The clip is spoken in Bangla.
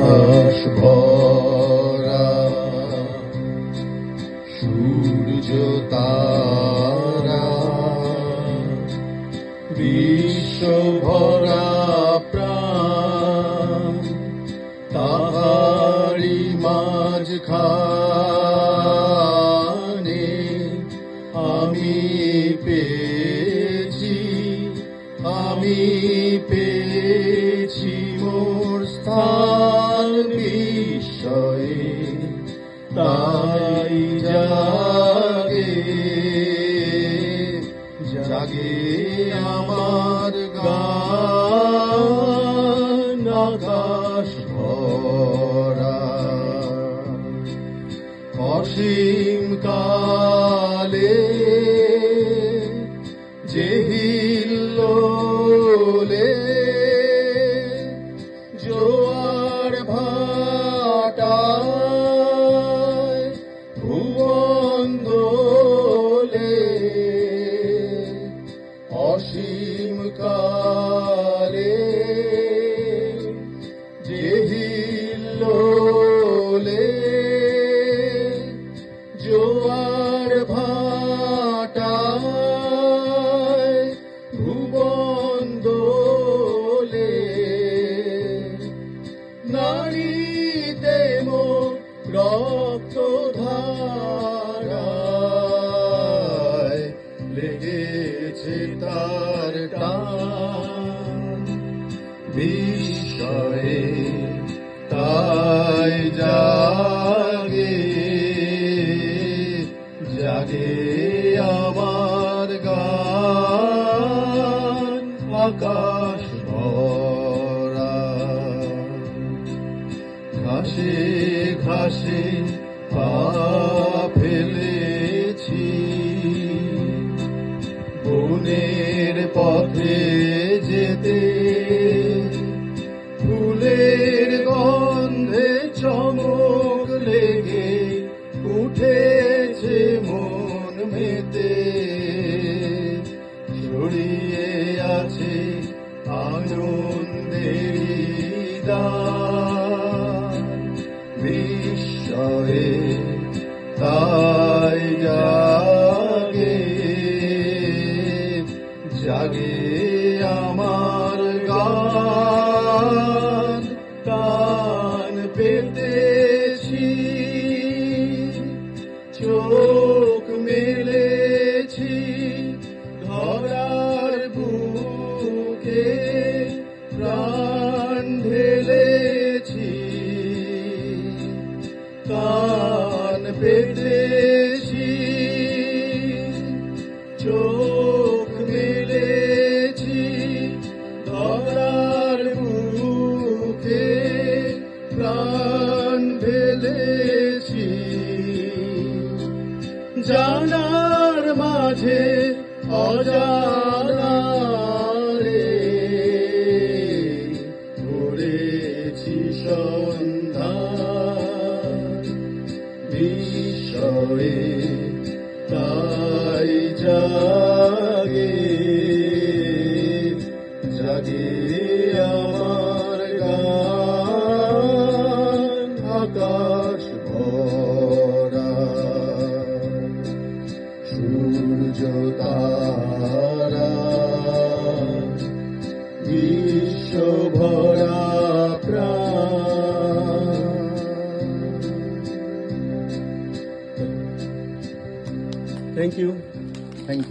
আকাশ ভরা সূর্য তারা, বিশ্ব ভরা প্রাণ, তাহারি মাঝখানে আমি পেয়েছি মোর স্থান বিস্ময়ে, তাই জাগে আমার গান আকাশ ভরা। অসীম কালে যে হিল্লোলে জোয়ার ভাটায় ভুবন দোলে, অসীম কালে যে হিল্লোলে জোয়ার ভাটায় ভুবন দোলে, নাড়িতে মোর রক্ত ধারায় লেগেছে তার টান বিস্ময়ে, তাই জাগে আমার গান আকাশ ভরা। ঘাসে ঘাসে পা ফেলেছি, বনের পথে যেতে ফুলের গন্ধে চমক লেগে উঠেছে মন মেতে, ছড়িয়ে আছে আনন্দেরই গান বিস্ময়ে, তাই জাগে আমার গান। টান পেতেছি, চোখ মেলেছি ধরার বুকে, প্রাণ ঢেলেছি, কান পেতেছি, চোখ মেলেছি ধরার বুকে, প্রাণ ঢেলেছি, জানার মাঝে অজানারে করেছি সন্ধান বিস্ময়ে, তাই জাগে আমার গান আকাশ ভরা। সূর্য তারা, বিশ্ব ভরা প্রাণ। Thank you.